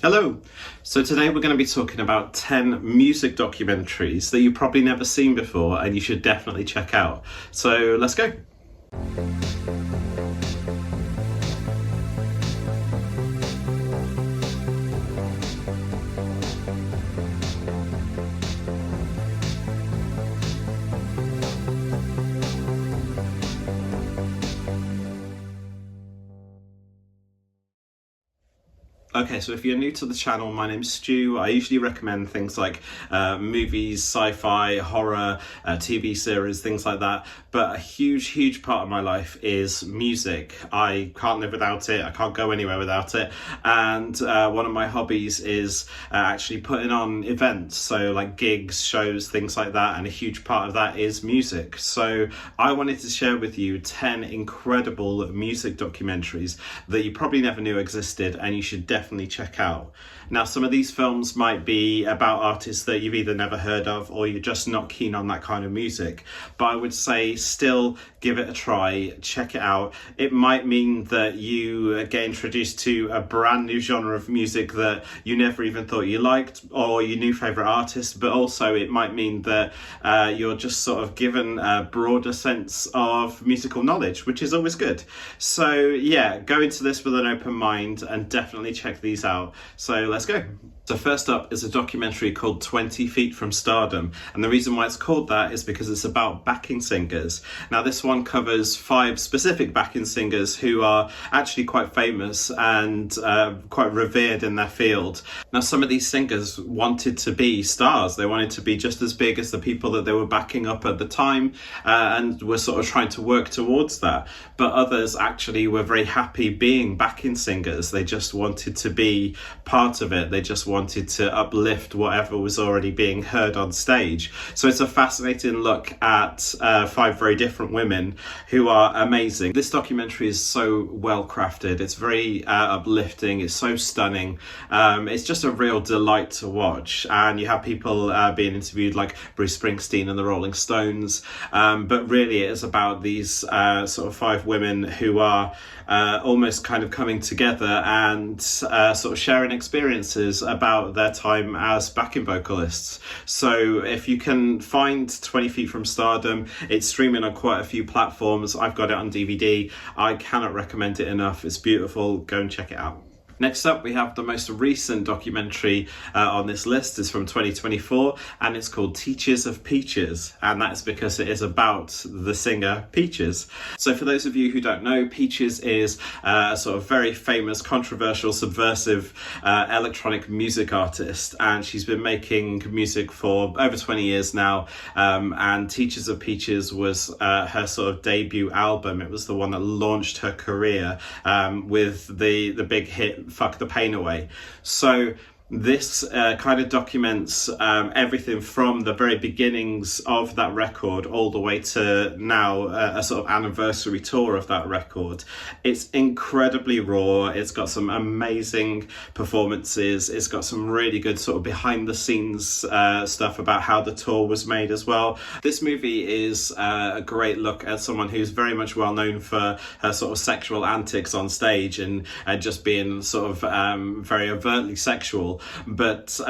Hello! So today we're going to be talking about 10 music documentaries that you've probably never seen before and you should definitely check out. So let's go! Okay, so if you're new to the channel, my name's Stu. I usually recommend things like movies, sci-fi, horror, TV series, things like that. But a huge part of my life is music. I can't live without it. I can't go anywhere without it. And one of my hobbies is actually putting on events. So like gigs, shows, things like that. And a huge part of that is music. So I wanted to share with you 10 incredible music documentaries that you probably never knew existed and you should definitely check out. Now, some of these films might be about artists that you've either never heard of or you're just not keen on that kind of music, but I would say still give it a try, check it out. It might mean that you get introduced to a brand new genre of music that you never even thought you liked, or your new favorite artist, but also it might mean that you're just sort of given a broader sense of musical knowledge, which is always good. So yeah, go into this with an open mind and definitely check these out. So let's go. So first up is a documentary called 20 Feet from Stardom, and the reason why it's called that is because it's about backing singers. Now this one covers 5 specific backing singers who are actually quite famous and quite revered in their field. Now some of these singers wanted to be stars, they wanted to be just as big as the people that they were backing up at the time, and were sort of trying to work towards that. But others actually were very happy being backing singers, they just wanted to be part of it, they just wanted to uplift whatever was already being heard on stage. So it's a fascinating look at 5 very different women who are amazing. This documentary is so well crafted, it's very uplifting, it's so stunning, it's just a real delight to watch. And you have people being interviewed like Bruce Springsteen and the Rolling Stones, but really it is about these sort of 5 women who are almost kind of coming together and sort of sharing experiences about their time as backing vocalists. So if you can find 20 Feet from Stardom, it's streaming on quite a few platforms. I've got it on DVD. I cannot recommend it enough. It's beautiful. Go and check it out. Next up, we have the most recent documentary on this list. It's from 2024 and it's called Teachers of Peaches, and that's because it is about the singer Peaches. So for those of you who don't know, Peaches is a sort of very famous, controversial, subversive electronic music artist, and she's been making music for over 20 years now, and Teachers of Peaches was her sort of debut album. It was the one that launched her career with the big hit Fuck the Pain Away. So this kind of documents everything from the very beginnings of that record all the way to now, a sort of anniversary tour of that record. It's incredibly raw, it's got some amazing performances, it's got some really good sort of behind the scenes stuff about how the tour was made as well. This movie is a great look at someone who's very much well known for her sort of sexual antics on stage and just being sort of very overtly sexual. But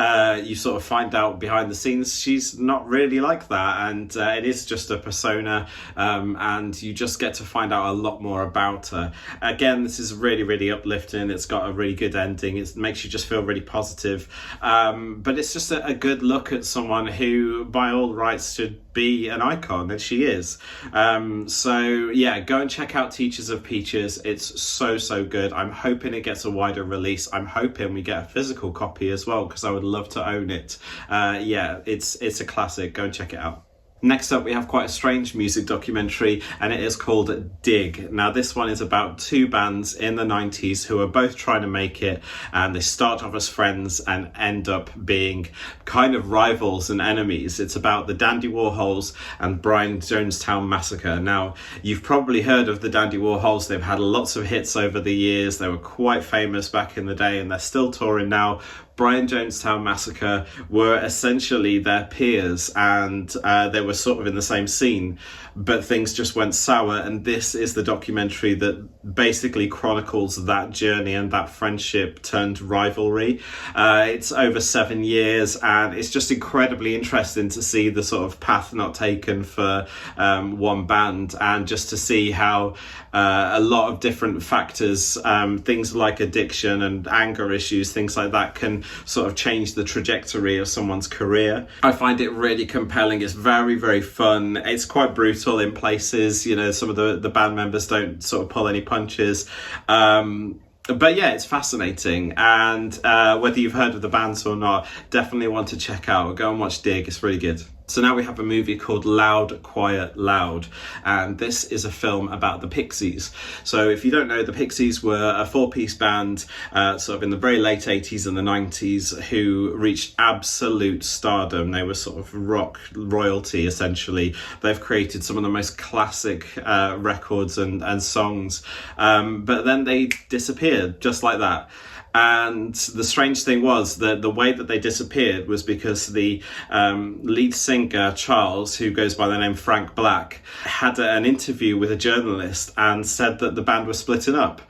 you sort of find out behind the scenes she's not really like that, and it is just a persona, and you just get to find out a lot more about her. Again, this is really uplifting, it's got a really good ending, it makes you just feel really positive, but it's just a good look at someone who by all rights should be an icon, and she is. So yeah, go and check out Teachers of Peaches. It's so good. I'm hoping it gets a wider release. I'm hoping we get a physical copy as well, because I would love to own it. Yeah, it's a classic. Go and check it out. Next up, we have quite a strange music documentary, and it is called Dig. Now, this one is about 2 bands in the 90s who are both trying to make it, and they start off as friends and end up being kind of rivals and enemies. It's about the Dandy Warhols and Brian Jonestown Massacre. Now, you've probably heard of the Dandy Warhols. They've had lots of hits over the years. They were quite famous back in the day, and they're still touring now. Brian Jonestown Massacre were essentially their peers, and they were sort of in the same scene, but things just went sour. And this is the documentary that basically chronicles that journey and that friendship turned rivalry. It's over 7 years, and it's just incredibly interesting to see the sort of path not taken for one band, and just to see how a lot of different factors, things like addiction and anger issues, things like that, can sort of change the trajectory of someone's career. I find it really compelling. It's very, very fun. It's quite brutal in places. You know, some of the band members don't sort of pull any punches. But yeah, it's fascinating, and whether you've heard of the bands or not, definitely want to check out. Go and watch Dig, it's really good. So now we have a movie called Loud, Quiet, Loud, and this is a film about the Pixies. So if you don't know, the Pixies were a four-piece band sort of in the very late 80s and the 90s who reached absolute stardom. They were sort of rock royalty, essentially. They've created some of the most classic records and songs, but then they disappeared just like that. And the strange thing was that the way that they disappeared was because the lead singer, Charles, who goes by the name Frank Black, had an interview with a journalist and said that the band was splitting up.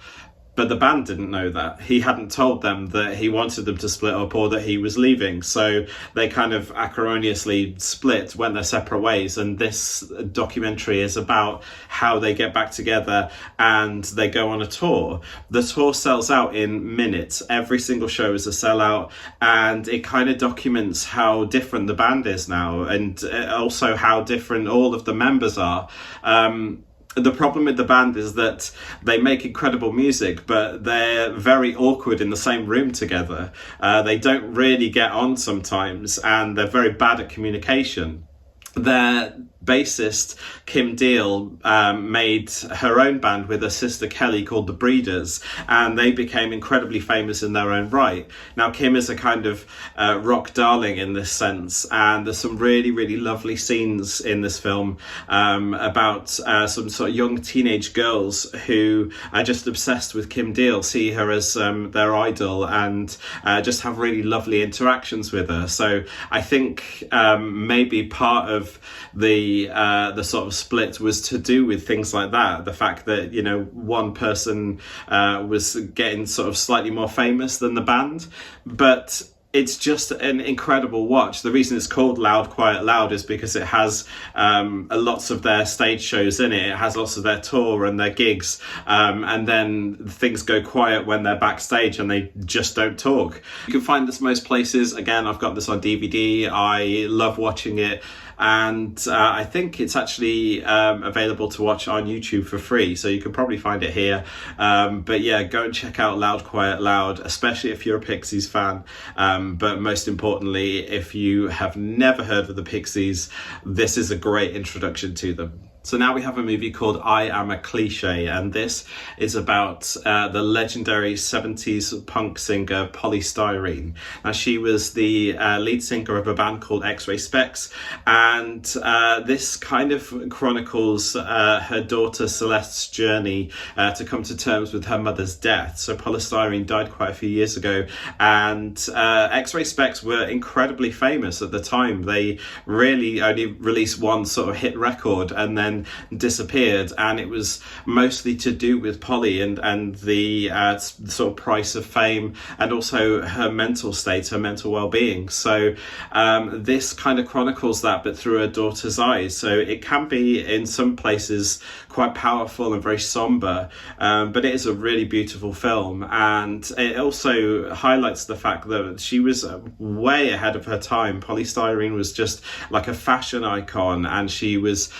But the band didn't know that. He hadn't told them that he wanted them to split up or that he was leaving. So they kind of acrimoniously split, went their separate ways. And this documentary is about how they get back together and they go on a tour. The tour sells out in minutes. Every single show is a sellout. And it kind of documents how different the band is now, and also how different all of the members are. The problem with the band is that they make incredible music, but they're very awkward in the same room together. They don't really get on sometimes, and they're very bad at communication. Their bassist, Kim Deal, made her own band with her sister Kelly called The Breeders, and they became incredibly famous in their own right. Now, Kim is a kind of rock darling in this sense, and there's some really, really lovely scenes in this film about some sort of young teenage girls who are just obsessed with Kim Deal, see her as their idol, and just have really lovely interactions with her. So I think maybe part of the sort of split was to do with things like that. The fact that, you know, one person was getting sort of slightly more famous than the band. But it's just an incredible watch. The reason it's called Loud, Quiet, Loud is because it has lots of their stage shows in it. It has lots of their tour and their gigs. And then things go quiet when they're backstage and they just don't talk. You can find this most places. Again, I've got this on DVD. I love watching it. And I think it's actually available to watch on YouTube for free, so you can probably find it here. But yeah, go and check out Loud, Quiet, Loud, especially if you're a Pixies fan. But most importantly, if you have never heard of the Pixies, this is a great introduction to them. So now we have a movie called I Am a Cliche, and this is about the legendary 70s punk singer Polly Styrene. Now, she was the lead singer of a band called X-Ray Specs, and this kind of chronicles her daughter Celeste's journey to come to terms with her mother's death. So Polly Styrene died quite a few years ago, and X-Ray Specs were incredibly famous at the time. They really only released one sort of hit record and then disappeared, and it was mostly to do with Polly and the sort of price of fame, and also her mental state, her mental well-being. So this kind of chronicles that, but through her daughter's eyes. So it can be in some places quite powerful and very somber, but it is a really beautiful film, and it also highlights the fact that she was way ahead of her time. Polly Styrene was just like a fashion icon, and she was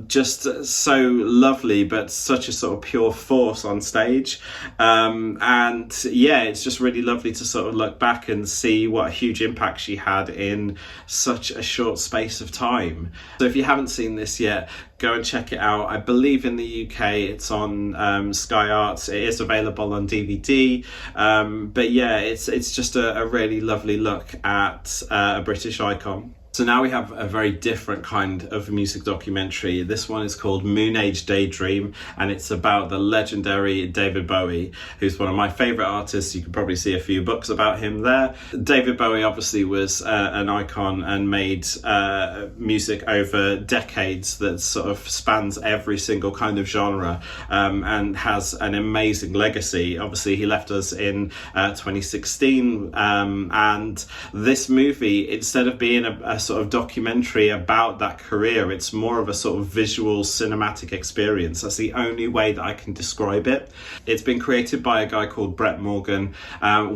just so lovely, but such a sort of pure force on stage. And yeah, it's just really lovely to sort of look back and see what a huge impact she had in such a short space of time. So if you haven't seen this yet, go and check it out. I believe in the UK it's on Sky Arts. It is available on DVD. But yeah, it's just a really lovely look at a British icon. So now we have a very different kind of music documentary. This one is called Moonage Daydream, and it's about the legendary David Bowie, who's one of my favourite artists. You can probably see a few books about him there. David Bowie obviously was an icon and made music over decades that sort of spans every single kind of genre, and has an amazing legacy. Obviously, he left us in 2016, and this movie, instead of being a sort of documentary about that career, it's more of a sort of visual cinematic experience. That's the only way that I can describe it. It's been created by a guy called Brett Morgan,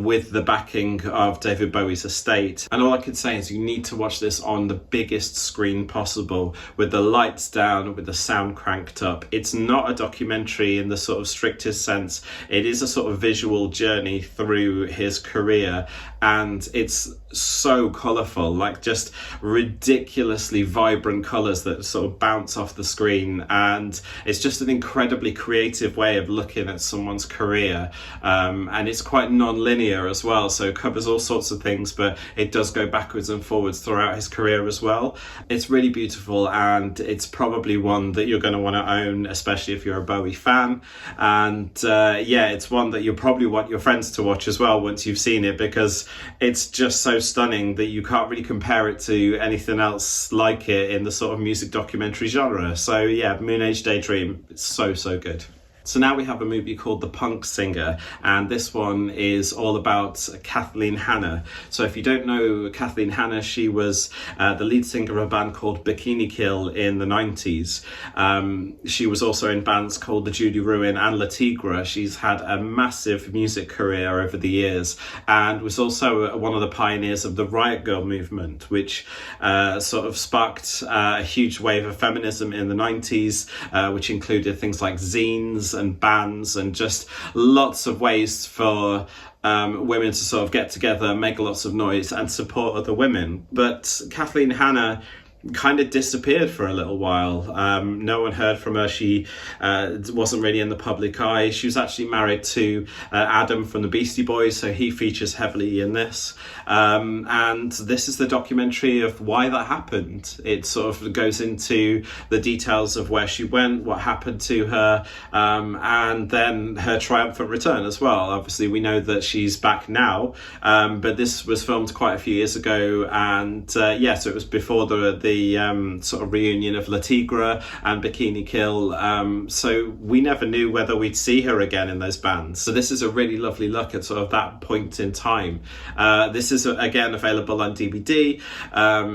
with the backing of David Bowie's estate, and all I can say is you need to watch this on the biggest screen possible, with the lights down, with the sound cranked up. It's not a documentary in the sort of strictest sense. It is a sort of visual journey through his career, and it's so colourful, like just ridiculously vibrant colours that sort of bounce off the screen, and it's just an incredibly creative way of looking at someone's career, and it's quite non-linear as well, so it covers all sorts of things, but it does go backwards and forwards throughout his career as well. It's really beautiful, and it's probably one that you're going to want to own, especially if you're a Bowie fan, and yeah, it's one that you'll probably want your friends to watch as well once you've seen it, because it's just so stunning that you can't really compare it to anything else like it in the sort of music documentary genre. So yeah, Moonage Daydream, it's so good. So now we have a movie called The Punk Singer, and this one is all about Kathleen Hanna. So if you don't know Kathleen Hanna, she was the lead singer of a band called Bikini Kill in the 90s. She was also in bands called The Judy Ruin and La Tigra. She's had a massive music career over the years, and was also one of the pioneers of the Riot Girl movement, which sort of sparked a huge wave of feminism in the 90s, which included things like zines and bands, and just lots of ways for women to sort of get together, make lots of noise and support other women. But Kathleen Hanna kind of disappeared for a little while. No one heard from her. She wasn't really in the public eye. She was actually married to Adam from the Beastie Boys, so he features heavily in this. And this is the documentary of why that happened. It sort of goes into the details of where she went, what happened to her, and then her triumphant return as well. Obviously, we know that she's back now, but this was filmed quite a few years ago, and yeah, so it was before the sort of reunion of La Tigra and Bikini Kill, so we never knew whether we'd see her again in those bands. So this is a really lovely look at sort of that point in time. This is again available on DVD.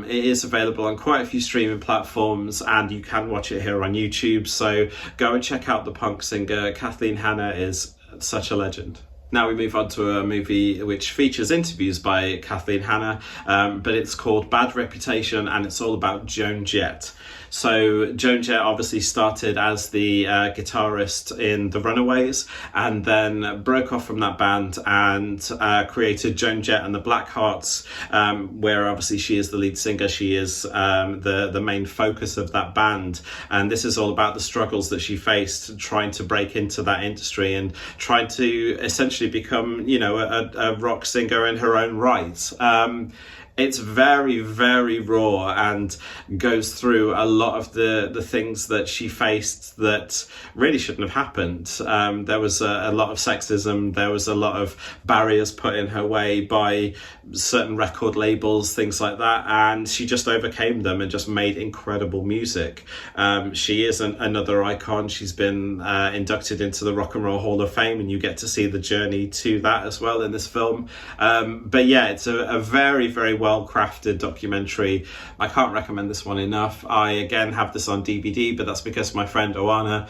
It is available on quite a few streaming platforms, and you can watch it here on YouTube, so go and check out The Punk Singer. Kathleen Hanna is such a legend. Now we move on to a movie which features interviews by Kathleen Hanna, but it's called Bad Reputation, and it's all about Joan Jett. So Joan Jett obviously started as the guitarist in The Runaways, and then broke off from that band and created Joan Jett and the Blackhearts, where obviously she is the lead singer. She is the main focus of that band, and this is all about the struggles that she faced trying to break into that industry and trying to essentially become, you know, a rock singer in her own right. It's very, very raw and goes through a lot of the things that she faced that really shouldn't have happened. There was a lot of sexism, there was a lot of barriers put in her way by certain record labels, things like that, and she just overcame them and just made incredible music. She is another icon. She's been inducted into the Rock and Roll Hall of Fame, and you get to see the journey to that as well in this film. But yeah, it's a very, very well-crafted documentary. I can't recommend this one enough. I again have this on DVD, but that's because my friend Oana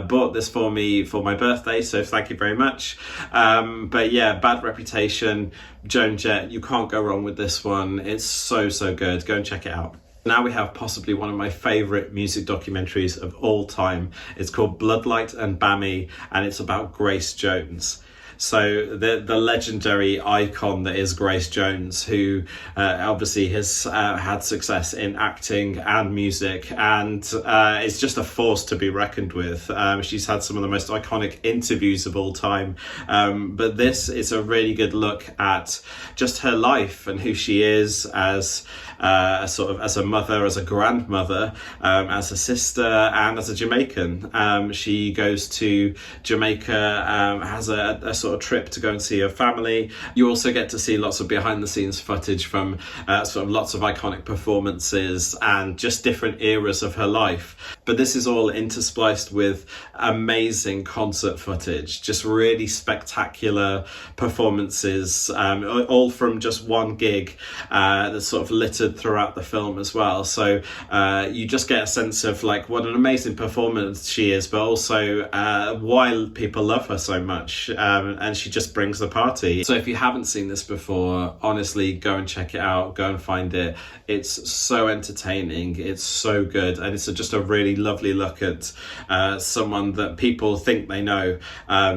bought this for me for my birthday, so thank you very much. But yeah, Bad Reputation, Joan Jett, you can't go wrong with this one. It's so good. Go and check it out. Now we have possibly one of my favourite music documentaries of all time. It's called Bloodlight and Bami, and it's about Grace Jones. So the legendary icon that is Grace Jones, who obviously has had success in acting and music, and is just a force to be reckoned with. She's had some of the most iconic interviews of all time, but this is a really good look at just her life and who she is as as a mother, as a grandmother, as a sister, and as a Jamaican. She goes to Jamaica, has a sort of trip to go and see her family. You also get to see lots of behind the scenes footage from lots of iconic performances and just different eras of her life. But this is all interspliced with amazing concert footage, just really spectacular performances, all from just one gig that's sort of littered throughout the film as well. So you just get a sense of like what an amazing performance she is, but also why people love her so much, and she just brings the party. So if you haven't seen this before, honestly, go and check it out, go and find it. It's so entertaining, it's so good, and it's just a really lovely look at someone that people think they know.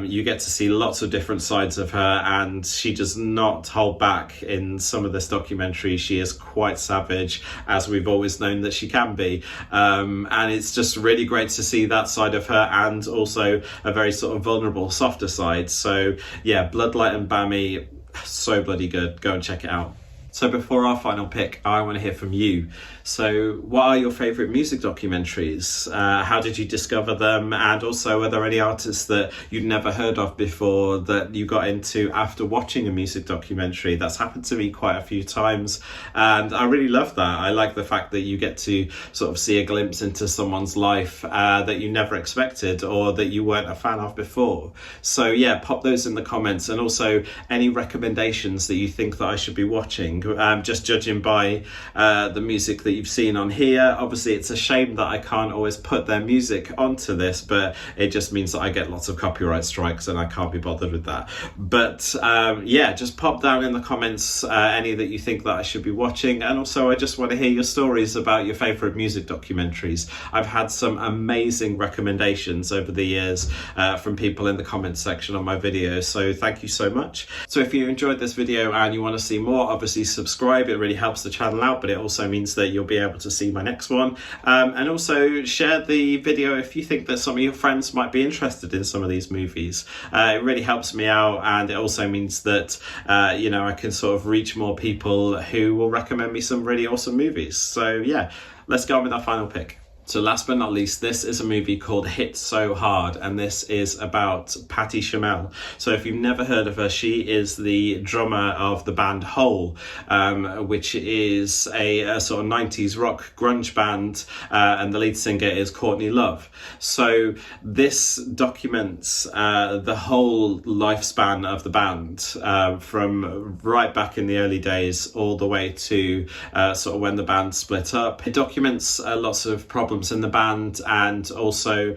You get to see lots of different sides of her, and she does not hold back in some of this documentary. She is quite savage, as we've always known that she can be, and it's just really great to see that side of her, and also a very sort of vulnerable, softer side. So yeah, Bloodlight and Bami, so bloody good. Go and check it out. So before our final pick, I want to hear from you. So what are your favourite music documentaries? How did you discover them? And also, are there any artists that you'd never heard of before that you got into after watching a music documentary? That's happened to me quite a few times, and I really love that. I like the fact that you get to sort of see a glimpse into someone's life that you never expected or that you weren't a fan of before. So yeah, pop those in the comments, and also any recommendations that you think that I should be watching. Just judging by the music that you've seen on here. Obviously, it's a shame that I can't always put their music onto this, but it just means that I get lots of copyright strikes and I can't be bothered with that. But yeah, just pop down in the comments any that you think that I should be watching. And also, I just want to hear your stories about your favourite music documentaries. I've had some amazing recommendations over the years from people in the comments section on my videos, so thank you so much. So if you enjoyed this video and you want to see more, obviously subscribe. It really helps the channel out, but it also means that you'll be able to see my next one. And also share the video if you think that some of your friends might be interested in some of these movies. It really helps me out, and it also means that I can sort of reach more people who will recommend me some really awesome movies. So yeah, let's go on with our final pick. So last but not least, this is a movie called Hit So Hard, and this is about Patti Chamel. So if you've never heard of her, she is the drummer of the band Hole, which is a sort of 90s rock grunge band, and the lead singer is Courtney Love. So this documents the whole lifespan of the band, from right back in the early days all the way to sort of when the band split up. It documents lots of problems in the band, and also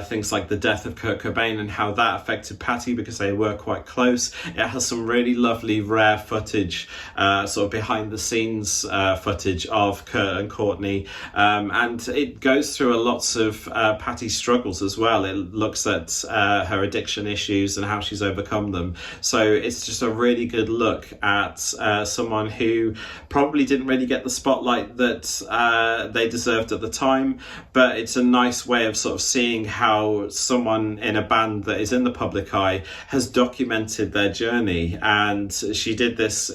things like the death of Kurt Cobain and how that affected Patti, because they were quite close. It has some really lovely rare footage, sort of behind the scenes footage of Kurt and Courtney, and it goes through lots of Patti's struggles as well. It looks at her addiction issues and how she's overcome them. So it's just a really good look at someone who probably didn't really get the spotlight that they deserved at the time, but it's a nice way of sort of seeing how someone in a band that is in the public eye has documented their journey. And she did this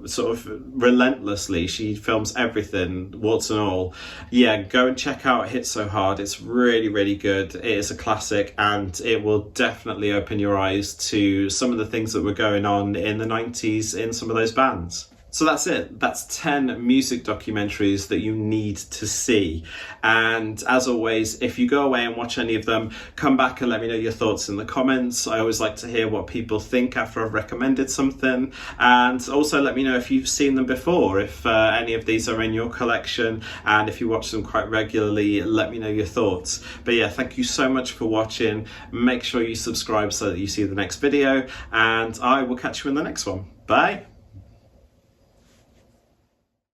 sort of relentlessly. She films everything, warts and all. Yeah, go and check out Hit So Hard. It's really, really good. It is a classic, and it will definitely open your eyes to some of the things that were going on in the 90s in some of those bands. So that's it. That's 10 music documentaries that you need to see. And as always, if you go away and watch any of them, come back and let me know your thoughts in the comments. I always like to hear what people think after I've recommended something. And also let me know if you've seen them before, if any of these are in your collection, and if you watch them quite regularly, let me know your thoughts. But yeah, thank you so much for watching. Make sure you subscribe so that you see the next video, and I will catch you in the next one. Bye.